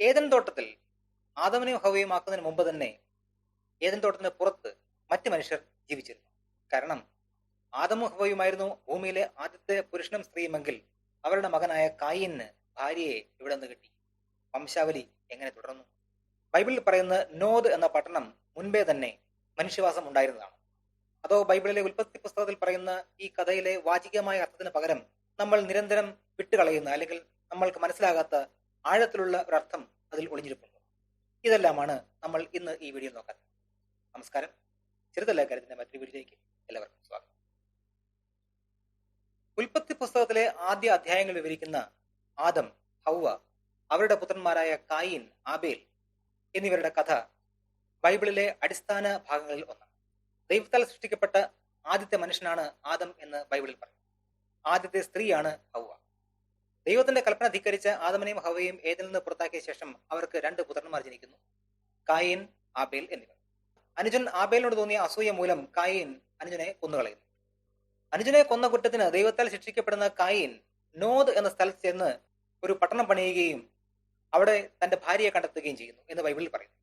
Eden തോട്ടത്തിൽ ആദമിനെയും ഹവ്വയും ആക്കുന്നതിന് മുമ്പ് തന്നെ ഏദൻ തോട്ടത്തിന് പുറത്ത് മറ്റ് മനുഷ്യർ ജീവിച്ചിരുന്നു. കാരണം ആദമും ഹവ്വയുമായിരുന്നു ഭൂമിയിലെ ആദ്യത്തെ പുരുഷനും സ്ത്രീയുമെങ്കിൽ അവരുടെ മകനായ കായീന് ഭാര്യയെ ഇവിടെ നിന്ന് കിട്ടി. വംശാവലി എങ്ങനെ തുടർന്നു? ബൈബിളിൽ പറയുന്ന നോദ് എന്ന പട്ടണം മുൻപേ തന്നെ മനുഷ്യവാസം ഉണ്ടായിരുന്നതാണ്. അതോ ബൈബിളിലെ ഉൽപ്പത്തി പുസ്തകത്തിൽ പറയുന്ന ഈ കഥയിലെ വാചികമായ അർത്ഥത്തിന് പകരം നമ്മൾ നിരന്തരം വിട്ടുകളയുന്ന അല്ലെങ്കിൽ നമ്മൾക്ക് മനസ്സിലാകാത്ത ആഴത്തിലുള്ള ഒരർത്ഥം അതിൽ ഒളിഞ്ഞിരിപ്പുണ്ട്? ഇതെല്ലാമാണ് നമ്മൾ ഇന്ന് ഈ വീഡിയോ നോക്കാൻ. നമസ്കാരം. ചെറുതല്ല കാര്യത്തിന്റെ മറ്റൊരു വീഡിയോയിലേക്ക് എല്ലാവർക്കും സ്വാഗതം. ഉൽപ്പത്തി പുസ്തകത്തിലെ ആദ്യ അധ്യായങ്ങൾ വിവരിക്കുന്ന ആദം, ഹൗവ, അവരുടെ പുത്രന്മാരായ കായീൻ, ആബേൽ എന്നിവരുടെ കഥ ബൈബിളിലെ അടിസ്ഥാന ഭാഗങ്ങളിൽ ഒന്നാണ്. ദൈവത്താൽ സൃഷ്ടിക്കപ്പെട്ട ആദ്യത്തെ മനുഷ്യനാണ് ആദം എന്ന് ബൈബിളിൽ പറയും. ആദ്യത്തെ സ്ത്രീയാണ് ഹൗവ. ദൈവത്തിന്റെ കൽപ്പന ധിക്കരിച്ച ആദമിനെയും ഹവ്വയെയും ഏതിൽ നിന്ന് പുറത്താക്കിയ ശേഷം അവർക്ക് 2 പുത്രന്മാർ ജനിക്കുന്നു, കായീൻ, ആബേൽ എന്നിവർ. അനുജൻ ആബേലിനോട് തോന്നിയ അസൂയ മൂലം കായീൻ അനുജനെ കൊന്നുകളയുന്നു. അനുജനെ കൊന്ന കുറ്റത്തിന് ദൈവത്താൽ ശിക്ഷിക്കപ്പെടുന്ന കായീൻ നോദ് എന്ന സ്ഥലത്ത് ചെന്ന് ഒരു പട്ടണം പണിയുകയും അവിടെ തന്റെ ഭാര്യയെ കണ്ടെത്തുകയും ചെയ്യുന്നു എന്ന് ബൈബിളിൽ പറയുന്നു.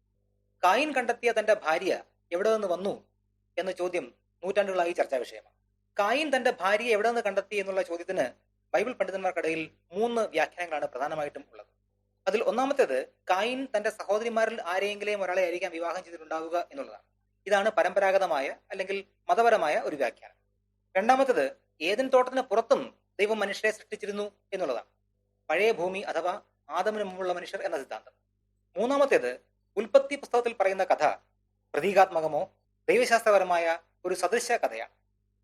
കായീൻ കണ്ടെത്തിയ തന്റെ ഭാര്യ എവിടെ നിന്ന് വന്നു എന്ന ചോദ്യം നൂറ്റാണ്ടുകളായി ചർച്ചാ വിഷയമാണ്. കായീൻ തന്റെ ഭാര്യയെ എവിടെ നിന്ന് കണ്ടെത്തി എന്നുള്ള ചോദ്യത്തിന് ബൈബിൾ പണ്ഡിതന്മാർക്കിടയിൽ 3 വ്യാഖ്യാനങ്ങളാണ് പ്രധാനമായിട്ടും ഉള്ളത്. അതിൽ ഒന്നാമത്തേത് കായീൻ തന്റെ സഹോദരിമാരിൽ ആരെയെങ്കിലും ഒരാളെ ആയിരിക്കാം വിവാഹം ചെയ്തിട്ടുണ്ടാവുക എന്നുള്ളതാണ്. ഇതാണ് പരമ്പരാഗതമായ അല്ലെങ്കിൽ മതപരമായ ഒരു വ്യാഖ്യാനം. രണ്ടാമത്തേത് ഏദൻ തോട്ടത്തിന് പുറത്തും ദൈവം മനുഷ്യരെ സൃഷ്ടിച്ചിരുന്നു എന്നുള്ളതാണ്. പഴയ ഭൂമി അഥവാ ആദമിന് മുമ്പുള്ള മനുഷ്യർ എന്ന സിദ്ധാന്തം. മൂന്നാമത്തേത് ഉൽപ്പത്തി പുസ്തകത്തിൽ പറയുന്ന കഥ പ്രതീകാത്മകമോ ദൈവശാസ്ത്രപരമായ ഒരു സദൃശ കഥയാണ്.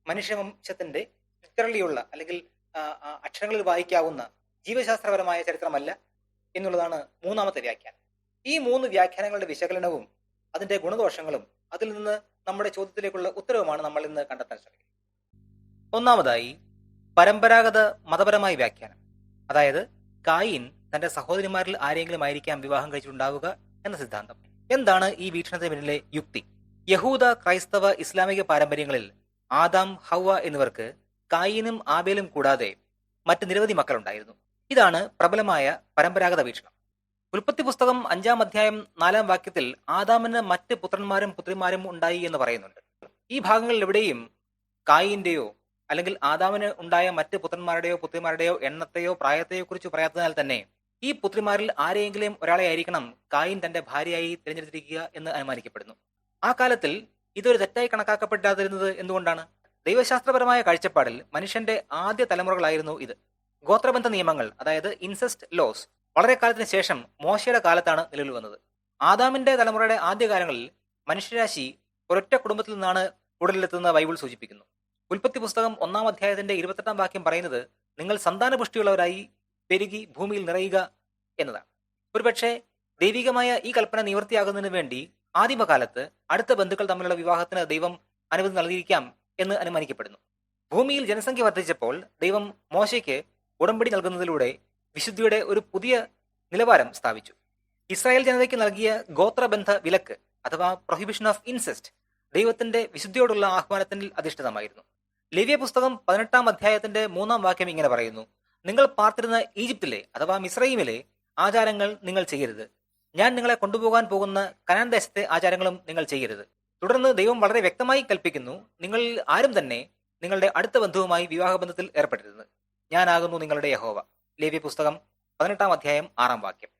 മനുഷ്യവംശത്തിന്റെ ലിറ്ററലിയുള്ള അല്ലെങ്കിൽ അക്ഷരങ്ങളിൽ വായിക്കാവുന്ന ജീവശാസ്ത്രപരമായ ചരിത്രമല്ല എന്നുള്ളതാണ് മൂന്നാമത്തെ വ്യാഖ്യാനം. ഈ 3 വ്യാഖ്യാനങ്ങളുടെ വിശകലനവും അതിന്റെ ഗുണദോഷങ്ങളും അതിൽ നിന്ന് നമ്മുടെ ചോദ്യത്തിലേക്കുള്ള ഉത്തരവുമാണ് നമ്മൾ ഇന്ന് കണ്ടെത്താൻ ശ്രമിക്കുന്നത്. ഒന്നാമതായി പരമ്പരാഗത മതപരമായ വ്യാഖ്യാനം, അതായത് കായീൻ തന്റെ സഹോദരിമാരിൽ ആരെങ്കിലും ആയിരിക്കാം വിവാഹം കഴിച്ചിട്ടുണ്ടാവുക എന്ന സിദ്ധാന്തം. എന്താണ് ഈ വീക്ഷണത്തിന് പിന്നിലെ യുക്തി? യഹൂദ, ക്രൈസ്തവ, ഇസ്ലാമിക പാരമ്പര്യങ്ങളിൽ ആദാം, ഹൗവ എന്നിവർക്ക് കായീനും ആബേലും കൂടാതെ മറ്റ് നിരവധി മക്കളുണ്ടായിരുന്നു. ഇതാണ് പ്രബലമായ പരമ്പരാഗത വീക്ഷണം. ഉൽപ്പത്തി പുസ്തകം 5-ാം അധ്യായം 4-ാം വാക്യത്തിൽ ആദാമിന് മറ്റ് പുത്രന്മാരും പുത്രിമാരും ഉണ്ടായി എന്ന് പറയുന്നുണ്ട്. ഈ ഭാഗങ്ങളിൽ എവിടെയും കായീന്റെയോ അല്ലെങ്കിൽ ആദാമിന് ഉണ്ടായ മറ്റ് പുത്രന്മാരുടെയോ പുത്രിമാരുടെയോ എണ്ണത്തെയോ പ്രായത്തെയോ കുറിച്ച് പറയാത്തതിനാൽ തന്നെ ഈ പുത്രിമാരിൽ ആരെയെങ്കിലും ഒരാളെ ആയിരിക്കണം കായീൻ തന്റെ ഭാര്യയായി തിരഞ്ഞെടുത്തിരിക്കുക എന്ന് അനുമാനിക്കപ്പെടുന്നു. ആ കാലത്തിൽ ഇതൊരു തെറ്റായി കണക്കാക്കപ്പെടാതിരുന്നത് എന്തുകൊണ്ടാണ്? ദൈവശാസ്ത്രപരമായ കാഴ്ചപ്പാടിൽ മനുഷ്യന്റെ ആദ്യ തലമുറകളായിരുന്നു ഇത്. ഗോത്രബന്ധ നിയമങ്ങൾ, അതായത് ഇൻസെസ്റ്റ് ലോസ്, വളരെ കാലത്തിന് ശേഷം മോശയുടെ കാലത്താണ് നിലവിൽ വന്നത്. ആദാമിന്റെ തലമുറയുടെ ആദ്യകാലങ്ങളിൽ മനുഷ്യരാശി ഒരൊറ്റ കുടുംബത്തിൽ നിന്നാണ് ഉടലെത്തുന്ന ബൈബിൾ സൂചിപ്പിക്കുന്നു. ഉൽപ്പത്തി പുസ്തകം 1-ാം അധ്യായത്തിന്റെ 28-ാം വാക്യം പറയുന്നത് നിങ്ങൾ സന്താനപുഷ്ടിയുള്ളവരായി പെരുകി ഭൂമിയിൽ നിറയുക എന്നതാണ്. ഒരുപക്ഷെ ദൈവികമായ ഈ കൽപ്പന നിവൃത്തിയാകുന്നതിന് വേണ്ടി ആദിമകാലത്ത് അടുത്ത ബന്ധുക്കൾ തമ്മിലുള്ള വിവാഹത്തിന് ദൈവം അനുമതി നൽകിയിരിക്കാം എന്ന് അനുമാനിക്കപ്പെടുന്നു. ഭൂമിയിൽ ജനസംഖ്യ വർദ്ധിച്ചപ്പോൾ ദൈവം മോശയ്ക്ക് ഉടമ്പടി നൽകുന്നതിലൂടെ വിശുദ്ധിയുടെ ഒരു പുതിയ നിലവാരം സ്ഥാപിച്ചു. ഇസ്രായേൽ ജനതയ്ക്ക് നൽകിയ ഗോത്രബന്ധ വിലക്ക് അഥവാ പ്രൊഹിബിഷൻ ഓഫ് ഇൻസെസ്റ്റ് ദൈവത്തിന്റെ വിശുദ്ധിയോടുള്ള ആഹ്വാനത്തിൽ അധിഷ്ഠിതമായിരുന്നു. ലേവ്യ പുസ്തകം 18-ാം അധ്യായത്തിന്റെ 3-ാം വാക്യം ഇങ്ങനെ പറയുന്നു: നിങ്ങൾ പാർത്തിരുന്ന ഈജിപ്തിലെ അഥവാ മിസ്രൈമിലെ ആചാരങ്ങൾ നിങ്ങൾ ചെയ്യരുത്. ഞാൻ നിങ്ങളെ കൊണ്ടുപോകാൻ പോകുന്ന കനാൻ ദേശത്തെ ആചാരങ്ങളും നിങ്ങൾ ചെയ്യരുത്. തുടർന്ന് ദൈവം വളരെ വ്യക്തമായി കൽപ്പിക്കുന്നു, നിങ്ങളിൽ ആരും തന്നെ നിങ്ങളുടെ അടുത്ത ബന്ധുവുമായി വിവാഹബന്ധത്തിൽ ഏർപ്പെടരുത്. ഞാനാകുന്നു നിങ്ങളുടെ യഹോവ. ലേവ്യ പുസ്തകം 18-ാം അധ്യായം 6-ാം വാക്യം.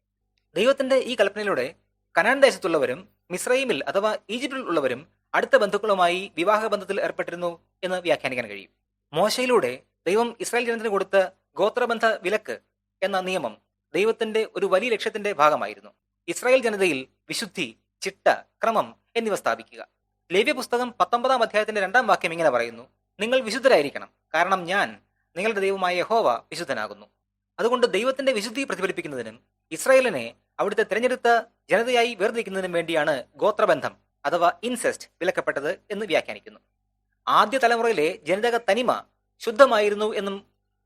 ദൈവത്തിന്റെ ഈ കൽപ്പനയിലൂടെ കനാൻ ദേശത്തുള്ളവരും മിസ്രൈമിൽ അഥവാ ഈജിപ്തിൽ ഉള്ളവരും അടുത്ത ബന്ധുക്കളുമായി വിവാഹബന്ധത്തിൽ ഏർപ്പെട്ടിരുന്നു എന്ന് വ്യാഖ്യാനിക്കാൻ കഴിയും. മോശയിലൂടെ ദൈവം ഇസ്രായേൽ ജനത്തിന് കൊടുത്ത ഗോത്രബന്ധ വിലക്ക് എന്ന നിയമം ദൈവത്തിന്റെ ഒരു വലിയ ലക്ഷ്യത്തിന്റെ ഭാഗമായിരുന്നു. ഇസ്രായേൽ ജനതയിൽ വിശുദ്ധി, ചിട്ട, ക്രമം എന്നിവ സ്ഥാപിക്കുക. ലേവ്യ പുസ്തകം 19-ാം അധ്യായത്തിന്റെ 2-ാം വാക്യം ഇങ്ങനെ പറയുന്നു: നിങ്ങൾ വിശുദ്ധരായിരിക്കണം, കാരണം ഞാൻ നിങ്ങളുടെ ദൈവമായ യഹോവ വിശുദ്ധനാകുന്നു. അതുകൊണ്ട് ദൈവത്തിന്റെ വിശുദ്ധി പ്രതിഫലിപ്പിക്കുന്നതിനും ഇസ്രായേലിനെ അവിടുത്തെ തിരഞ്ഞെടുത്ത ജനതയായി വേർതിരിക്കുന്നതിനും വേണ്ടിയാണ് ഗോത്രബന്ധം അഥവാ ഇൻസെസ്റ്റ് വിലക്കപ്പെട്ടത് എന്ന് വ്യാഖ്യാനിക്കുന്നു. ആദ്യ തലമുറയിലെ ജനിതക തനിമ ശുദ്ധമായിരുന്നു എന്നും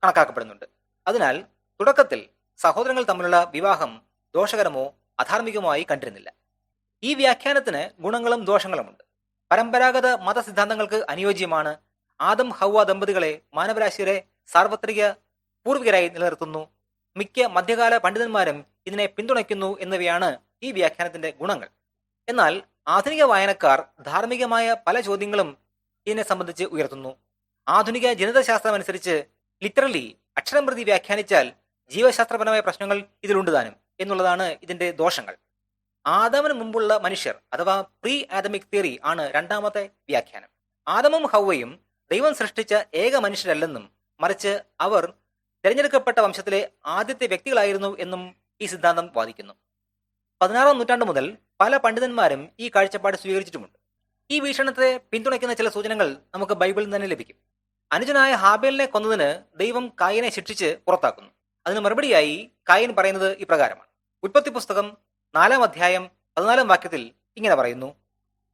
കണക്കാക്കപ്പെടുന്നുണ്ട്. അതിനാൽ തുടക്കത്തിൽ സഹോദരങ്ങൾ തമ്മിലുള്ള വിവാഹം ദോഷകരമോ അധാർമികമോ ആയി കണ്ടിരുന്നില്ല. ഈ വ്യാഖ്യാനത്തിന് ഗുണങ്ങളും ദോഷങ്ങളുമുണ്ട്. പരമ്പരാഗത മതസിദ്ധാന്തങ്ങൾക്ക് അനുയോജ്യമാണ്. ആദം ഹൗവ ദമ്പതികളെ മാനവരാശിയുടെ സാർവത്രിക പൂർവികരായി നിലനിർത്തുന്നു. മിക്ക മധ്യകാല പണ്ഡിതന്മാരും ഇതിനെ പിന്തുണയ്ക്കുന്നു എന്നിവയാണ് ഈ വ്യാഖ്യാനത്തിന്റെ ഗുണങ്ങൾ. എന്നാൽ ആധുനിക വായനക്കാർ ധാർമ്മികമായ പല ചോദ്യങ്ങളും ഇതിനെ സംബന്ധിച്ച് ഉയർത്തുന്നു. ആധുനിക ജനിതശാസ്ത്രം അനുസരിച്ച് ലിറ്ററലി അക്ഷരം പ്രതി വ്യാഖ്യാനിച്ചാൽ ജീവശാസ്ത്രപരമായ പ്രശ്നങ്ങൾ ഇതിലുണ്ട് താനും എന്നുള്ളതാണ് ഇതിന്റെ ദോഷങ്ങൾ. ആദമിന് മുമ്പുള്ള മനുഷ്യർ അഥവാ പ്രീ ആദമിക് തിയറി ആണ് രണ്ടാമത്തെ വ്യാഖ്യാനം. ആദമും ഹൗവയും ദൈവം സൃഷ്ടിച്ച ഏക മനുഷ്യരല്ലെന്നും മറിച്ച് അവർ തിരഞ്ഞെടുക്കപ്പെട്ട വംശത്തിലെ ആദ്യത്തെ വ്യക്തികളായിരുന്നു എന്നും ഈ സിദ്ധാന്തം വാദിക്കുന്നു. 16-ാം നൂറ്റാണ്ട് മുതൽ പല പണ്ഡിതന്മാരും ഈ കാഴ്ചപ്പാട് സ്വീകരിച്ചിട്ടുമുണ്ട്. ഈ വീക്ഷണത്തെ പിന്തുണയ്ക്കുന്ന ചില സൂചനകൾ നമുക്ക് ബൈബിളിൽ തന്നെ ലഭിക്കും. അനുജനായ ഹാബേലിനെ കൊന്നതിന് ദൈവം കായനെ ശിക്ഷിച്ച് പുറത്താക്കുന്നു. അതിന് മറുപടിയായി കായൻ പറയുന്നത് ഇപ്രകാരമാണ്. ഉൽപ്പത്തി പുസ്തകം 4-ാം അധ്യായം 14-ാം വാക്യത്തിൽ ഇങ്ങനെ പറയുന്നു: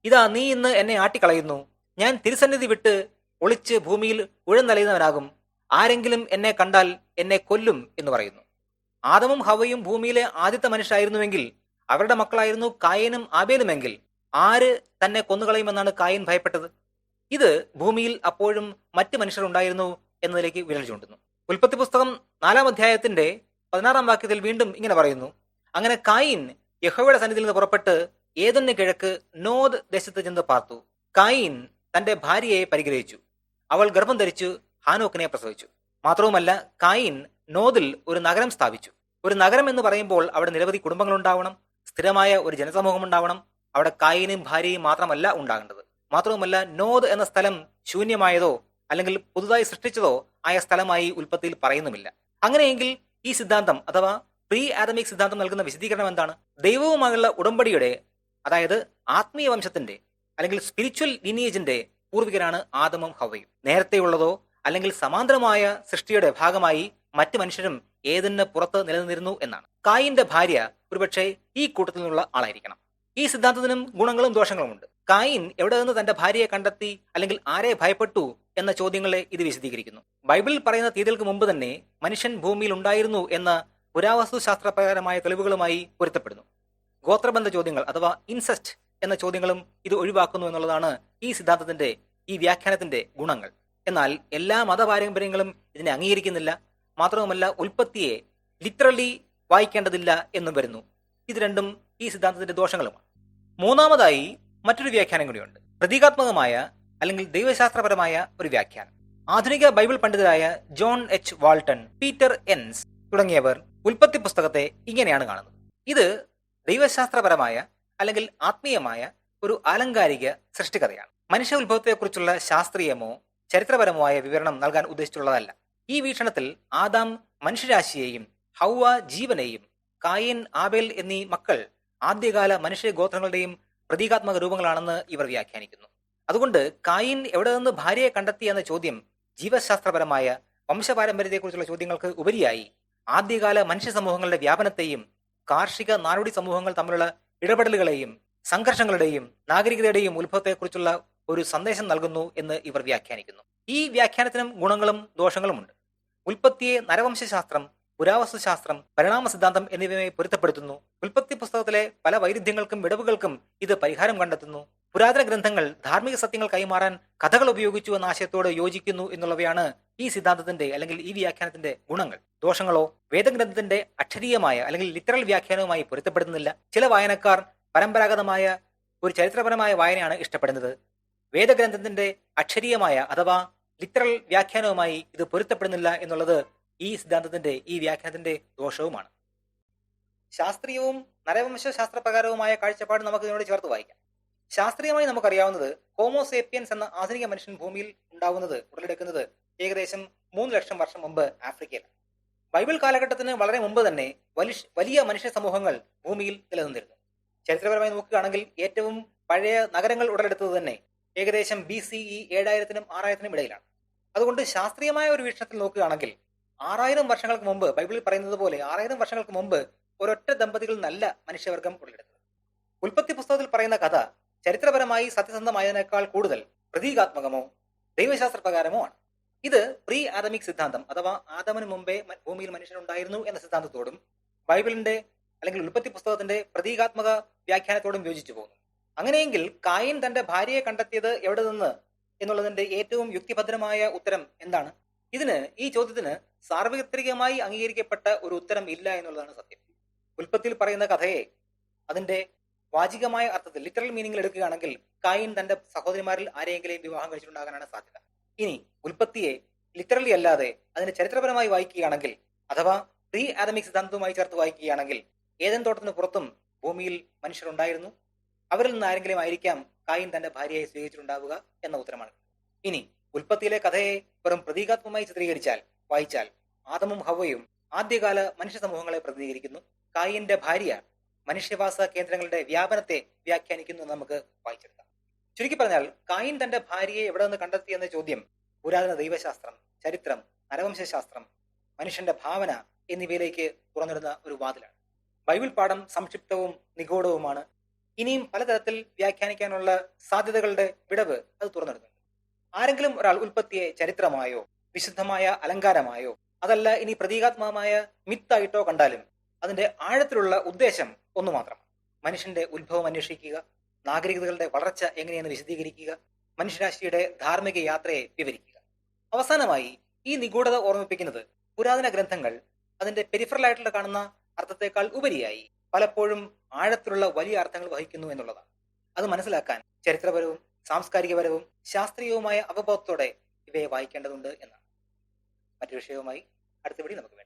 ഇതാ നീ ഇന്ന് എന്നെ ആട്ടിക്കളയുന്നു, ഞാൻ തിരുസന്നിധി വിട്ട് ഒളിച്ച് ഭൂമിയിൽ ഉഴന്നലയുന്നവനാകും, ആരെങ്കിലും എന്നെ കണ്ടാൽ എന്നെ കൊല്ലും എന്ന് പറയുന്നു. ആദമും ഹവയും ഭൂമിയിലെ ആദ്യത്തെ മനുഷ്യരായിരുന്നുവെങ്കിൽ അവരുടെ മക്കളായിരുന്നു കായനും ആബേലുമെങ്കിൽ ആര് തന്നെ കൊന്നുകളയുമെന്നാണ് കായൻ ഭയപ്പെട്ടത്? ഇത് ഭൂമിയിൽ അപ്പോഴും മറ്റ് മനുഷ്യരുണ്ടായിരുന്നു എന്നതിലേക്ക് വിരൽ ചൂണ്ടുന്നു. ഉൽപ്പത്തി പുസ്തകം 4-ാം അധ്യായത്തിന്റെ 16-ാം വാക്യത്തിൽ വീണ്ടും ഇങ്ങനെ പറയുന്നു: അങ്ങനെ കായിൻ യഹോവയുടെ സന്നിധിയിൽ നിന്ന് പുറപ്പെട്ട് ഏദന് കിഴക്ക് നോദ് ദേശത്ത് ചെന്ന് പാർത്തു. കായിൻ തന്റെ ഭാര്യയെ പരിഗ്രഹിച്ചു, അവൾ ഗർഭം ധരിച്ചു ഹാനോക്കിനെ പ്രസവിച്ചു. മാത്രവുമല്ല, കായിൻ നോദിൽ ഒരു നഗരം സ്ഥാപിച്ചു. ഒരു നഗരം എന്ന് പറയുമ്പോൾ അവിടെ നിരവധി കുടുംബങ്ങൾ ഉണ്ടാവണം, സ്ഥിരമായ ഒരു ജനസമൂഹം ഉണ്ടാവണം. അവിടെ കായിനും ഭാര്യയും മാത്രമല്ല ഉണ്ടാകേണ്ടത്. മാത്രവുമല്ല, നോദ് എന്ന സ്ഥലം ശൂന്യമായതോ അല്ലെങ്കിൽ പുതുതായി സൃഷ്ടിച്ചതോ ആയ സ്ഥലമായി ഉൽപ്പത്തിയിൽ പറയുന്നുമില്ല. അങ്ങനെയെങ്കിൽ ഈ സിദ്ധാന്തം അഥവാ പ്രീ ആദമിക് സിദ്ധാന്തം നൽകുന്ന വിശദീകരണം എന്താണ്? ദൈവവുമായുള്ള ഉടമ്പടിയുടെ, അതായത് ആത്മീയ വംശത്തിന്റെ അല്ലെങ്കിൽ സ്പിരിച്വൽ ലീനിയേജിന്റെ പൂർവികരാണ് ആദമും ഹവയും. നേരത്തെയുള്ളതോ അല്ലെങ്കിൽ സമാന്തരമായ സൃഷ്ടിയുടെ ഭാഗമായി മറ്റ് മനുഷ്യരും ഏതിന് പുറത്ത് നിലനിന്നിരുന്നു എന്നാണ്. കായിന്റെ ഭാര്യ ഒരുപക്ഷെ ഈ കൂട്ടത്തിൽ നിന്നുള്ള ആളായിരിക്കണം. ഈ സിദ്ധാന്തത്തിനും ഗുണങ്ങളും ദോഷങ്ങളുമുണ്ട്. കായിൻ എവിടെ നിന്ന് തന്റെ ഭാര്യയെ കണ്ടെത്തി അല്ലെങ്കിൽ ആരെ ഭയപ്പെട്ടു എന്ന ചോദ്യങ്ങളെ ഇത് വിശദീകരിക്കുന്നു. ബൈബിളിൽ പറയുന്ന തീയതികൾക്ക് മുമ്പ് തന്നെ മനുഷ്യൻ ഭൂമിയിൽ ഉണ്ടായിരുന്നു എന്ന പുരാവസ്തു ശാസ്ത്രപരമായ തെളിവുകളുമായി പൊരുത്തപ്പെടുന്നു. ഗോത്രബന്ധ ചോദ്യങ്ങൾ അഥവാ ഇൻസെസ്റ്റ് എന്ന ചോദ്യങ്ങളും ഇത് ഒഴിവാക്കുന്നു എന്നുള്ളതാണ് ഈ സിദ്ധാന്തത്തിന്റെ, ഈ വ്യാഖ്യാനത്തിന്റെ ഗുണങ്ങൾ. എന്നാൽ എല്ലാ മതപാരമ്പര്യങ്ങളും ഇതിനെ അംഗീകരിക്കുന്നില്ല. മാത്രവുമല്ല, ഉൽപ്പത്തിയെ ലിറ്ററലി വായിക്കേണ്ടതില്ല എന്നും വരുന്നു. ഇത് രണ്ടും ഈ സിദ്ധാന്തത്തിന്റെ ദോഷങ്ങളുമാണ്. മൂന്നാമതായി മറ്റൊരു വ്യാഖ്യാനം കൂടിയുണ്ട്, പ്രതീകാത്മകമായ അല്ലെങ്കിൽ ദൈവശാസ്ത്രപരമായ ഒരു വ്യാഖ്യാനം. ആധുനിക ബൈബിൾ പണ്ഡിതരായ John H Walton, Peter Enns തുടങ്ങിയവർ ഉൽപ്പത്തി പുസ്തകത്തെ ഇങ്ങനെയാണ് കാണുന്നത്: ഇത് ദൈവശാസ്ത്രപരമായ അല്ലെങ്കിൽ ആത്മീയമായ ഒരു ആലങ്കാരിക സൃഷ്ടികഥയാണ്. മനുഷ്യ ഉത്ഭവത്തെക്കുറിച്ചുള്ള ശാസ്ത്രീയമോ ചരിത്രപരമോ ആയ വിവരണം നൽകാൻ ഉദ്ദേശിച്ചുള്ളതല്ല. ഈ വീക്ഷണത്തിൽ ആദാം മനുഷ്യരാശിയെയും ഹൗവ ജീവനെയും കായൻ ആബേൽ എന്നീ മക്കൾ ആദ്യകാല മനുഷ്യ ഗോത്രങ്ങളുടെയും പ്രതീകാത്മക രൂപങ്ങളാണെന്ന് ഇവർ വ്യാഖ്യാനിക്കുന്നു. അതുകൊണ്ട് കായിൻ എവിടെ നിന്ന് ഭാര്യയെ കണ്ടെത്തി എന്ന ചോദ്യം ജീവശാസ്ത്രപരമായ വംശപാരമ്പര്യത്തെക്കുറിച്ചുള്ള ചോദ്യങ്ങൾക്ക് ഉപരിയായി ആദ്യകാല മനുഷ്യ സമൂഹങ്ങളുടെ വ്യാപനത്തെയും കാർഷിക നാടോടി സമൂഹങ്ങൾ തമ്മിലുള്ള ഇടപെടലുകളെയും സംഘർഷങ്ങളുടെയും നാഗരികതയുടെയും ഉത്ഭവത്തെക്കുറിച്ചുള്ള ഒരു സന്ദേശം നൽകുന്നു എന്ന് ഇവർ വ്യാഖ്യാനിക്കുന്നു. ഈ വ്യാഖ്യാനത്തിനും ഗുണങ്ങളും ദോഷങ്ങളുമുണ്ട്. ഉൽപ്പത്തിയെ നരവംശാസ്ത്രം, പുരാവസ്തുശാസ്ത്രം, പരിണാമ സിദ്ധാന്തം എന്നിവയുമായി പൊരുത്തപ്പെടുത്തുന്നു. ഉൽപ്പത്തി പുസ്തകത്തിലെ പല വൈരുദ്ധ്യങ്ങൾക്കും വിടവുകൾക്കും ഇത് പരിഹാരം കണ്ടെത്തുന്നു. പുരാതന ഗ്രന്ഥങ്ങൾ ധാർമ്മിക സത്യങ്ങൾ കൈമാറാൻ കഥകൾ ഉപയോഗിച്ചു എന്ന ആശയത്തോട് യോജിക്കുന്നു എന്നുള്ളവയാണ് ഈ സിദ്ധാന്തത്തിന്റെ അല്ലെങ്കിൽ ഈ വ്യാഖ്യാനത്തിന്റെ ഗുണങ്ങൾ. ദോഷങ്ങളോ വേദഗ്രന്ഥത്തിന്റെ അക്ഷരീയമായ അല്ലെങ്കിൽ ലിറ്ററൽ വ്യാഖ്യാനവുമായി പൊരുത്തപ്പെടുന്നില്ല. ചില വായനക്കാർ പരമ്പരാഗതമായ ഒരു ചരിത്രപരമായ വായനയാണ് ഇഷ്ടപ്പെടുന്നത്. വേദഗ്രന്ഥത്തിന്റെ അക്ഷരീയമായ അഥവാ ലിറ്ററൽ വ്യാഖ്യാനവുമായി ഇത് പൊരുത്തപ്പെടുന്നില്ല എന്നുള്ളത് ഈ സിദ്ധാന്തത്തിന്റെ, ഈ വ്യാഖ്യാനത്തിന്റെ ദോഷവുമാണ്. ശാസ്ത്രീയവും നരവംശ ശാസ്ത്രപ്രകാരവുമായ കാഴ്ചപ്പാട് നമുക്ക് ഇതിനോട് ചേർത്ത് വായിക്കാം. ശാസ്ത്രീയമായി നമുക്കറിയാവുന്നത് ഹോമോസേപ്പിയൻസ് എന്ന ആധുനിക മനുഷ്യൻ ഭൂമിയിൽ ഉണ്ടാവുന്നത്, ഉടലെടുക്കുന്നത് ഏകദേശം 3 ലക്ഷം വർഷം മുമ്പ് ആഫ്രിക്കയിലാണ്. ബൈബിൾ കാലഘട്ടത്തിന് വളരെ മുമ്പ് തന്നെ വലിയ മനുഷ്യ സമൂഹങ്ങൾ ഭൂമിയിൽ നിലനിന്നിരുന്നു. ചരിത്രപരമായി നോക്കുകയാണെങ്കിൽ ഏറ്റവും പഴയ നഗരങ്ങൾ ഉടലെടുത്തത് തന്നെ ഏകദേശം BCE 7000-നും 6000-നും ഇടയിലാണ്. അതുകൊണ്ട് ശാസ്ത്രീയമായ ഒരു വീക്ഷണത്തിൽ നോക്കുകയാണെങ്കിൽ 6000 വർഷങ്ങൾക്ക് മുമ്പ്, ബൈബിളിൽ പറയുന്നത് പോലെ 6000 വർഷങ്ങൾക്ക് മുമ്പ് ഒരൊറ്റ ദമ്പതികൾ നല്ല മനുഷ്യവർഗം ഉടലെടുത്തത്. ഉൽപ്പത്തി പുസ്തകത്തിൽ പറയുന്ന കഥ ചരിത്രപരമായി സത്യസന്ധമായതിനേക്കാൾ കൂടുതൽ പ്രതീകാത്മകമോ ദൈവശാസ്ത്രപ്രകാരമോ ആണ്. ഇത് പ്രീ ആദമിക് സിദ്ധാന്തം അഥവാ ആദമിന് മുമ്പേ ഭൂമിയിൽ മനുഷ്യനുണ്ടായിരുന്നു എന്ന സിദ്ധാന്തത്തോടും ബൈബിളിന്റെ അല്ലെങ്കിൽ ഉൽപ്പത്തി പുസ്തകത്തിന്റെ പ്രതീകാത്മക വ്യാഖ്യാനത്തോടും യോജിച്ചു പോകുന്നു. അങ്ങനെയെങ്കിൽ കായിൻ തന്റെ ഭാര്യയെ കണ്ടെത്തിയത് എവിടെ നിന്ന് എന്നുള്ളതിന്റെ ഏറ്റവും യുക്തിഭദ്രമായ ഉത്തരം എന്താണ്? ഈ ചോദ്യത്തിന് സാർവത്രികമായി അംഗീകരിക്കപ്പെട്ട ഒരു ഉത്തരം ഇല്ല എന്നുള്ളതാണ് സത്യം. ഉൽപ്പത്തിയിൽ പറയുന്ന കഥയെ അതിന്റെ വാചികമായ അർത്ഥത്തിൽ ലിറ്ററൽ മീനിങ്ങിൽ എടുക്കുകയാണെങ്കിൽ കായിൻ തന്റെ സഹോദരിമാരിൽ ആരെയെങ്കിലും വിവാഹം കഴിച്ചിട്ടുണ്ടാകാനാണ് സാധ്യത. ഇനി ഉൽപ്പത്തിയെ ലിറ്ററലി അല്ലാതെ അതിനെ ചരിത്രപരമായി വായിക്കുകയാണെങ്കിൽ, അഥവാ പ്രീ ആദമിക് സിദ്ധാന്തവുമായി ചേർത്ത് വായിക്കുകയാണെങ്കിൽ, ഏദൻ തോട്ടത്തിന് പുറത്തും ഭൂമിയിൽ മനുഷ്യരുണ്ടായിരുന്നു. അവരിൽ നിന്ന് ആരെങ്കിലും ആയിരിക്കാം കായിൻ തന്റെ ഭാര്യയെ സ്വീകരിച്ചിട്ടുണ്ടാവുക എന്ന ഉത്തരമാണ്. ഇനി ഉൽപ്പത്തിയിലെ കഥയെ വെറും പ്രതീകാത്മകമായി ചിത്രീകരിച്ചാൽ വായിച്ചാൽ ആദമും ഹവ്വയും ആദ്യകാല മനുഷ്യ സമൂഹങ്ങളെ പ്രതിനിധീകരിക്കുന്നു. കായിന്റെ ഭാര്യ മനുഷ്യവാസ കേന്ദ്രങ്ങളുടെ വ്യാപനത്തെ വ്യാഖ്യാനിക്കുന്നു എന്ന് നമുക്ക് വായിച്ചെടുക്കാം. ചുരുക്കി പറഞ്ഞാൽ കായിൻ തന്റെ ഭാര്യയെ എവിടെ നിന്ന് കണ്ടെത്തി എന്ന ചോദ്യം പുരാതന ദൈവശാസ്ത്രം, ചരിത്രം, നരവംശാസ്ത്രം, മനുഷ്യന്റെ ഭാവന എന്നിവയിലേക്ക് തുറന്നിടുന്ന ഒരു വാതിലാണ്. ബൈബിൾ പാഠം സംക്ഷിപ്തവും നിഗൂഢവുമാണ്. ഇനിയും പലതരത്തിൽ വ്യാഖ്യാനിക്കാനുള്ള സാധ്യതകളുടെ വിടവ് അത് തുറന്നിടുന്നുണ്ട്. ആരെങ്കിലും ഒരാൾ ഉൽപ്പത്തിയെ ചരിത്രമായോ വിശുദ്ധമായ അലങ്കാരമായോ അതല്ല ഇനി പ്രതീകാത്മകമായ മിത്തായിട്ടോ കണ്ടാലും അതിന്റെ ആഴത്തിലുള്ള ഉദ്ദേശം ഒന്നു മാത്രമാണ്: മനുഷ്യന്റെ ഉത്ഭവം അന്വേഷിക്കുക, നാഗരികതകളുടെ വളർച്ച എങ്ങനെയെന്ന് വിശദീകരിക്കുക, മനുഷ്യരാശിയുടെ ധാർമ്മിക യാത്രയെ വിവരിക്കുക. അവസാനമായി ഈ നിഗൂഢത ഓർമ്മിപ്പിക്കുന്നത് പുരാതന ഗ്രന്ഥങ്ങൾ അതിന്റെ പെരിഫറലായിട്ടുള്ള കാണുന്ന അർത്ഥത്തെക്കാൾ ഉപരിയായി പലപ്പോഴും ആഴത്തിലുള്ള വലിയ അർത്ഥങ്ങൾ വഹിക്കുന്നു എന്നുള്ളതാണ്. അത് മനസ്സിലാക്കാൻ ചരിത്രപരവും സാംസ്കാരികപരവും ശാസ്ത്രീയവുമായ അവബോധത്തോടെ ഇവയെ വായിക്കേണ്ടതുണ്ട് എന്നാണ്. മറ്റൊരു വിഷയവുമായി അടുത്ത വീഡിയോ നമുക്ക്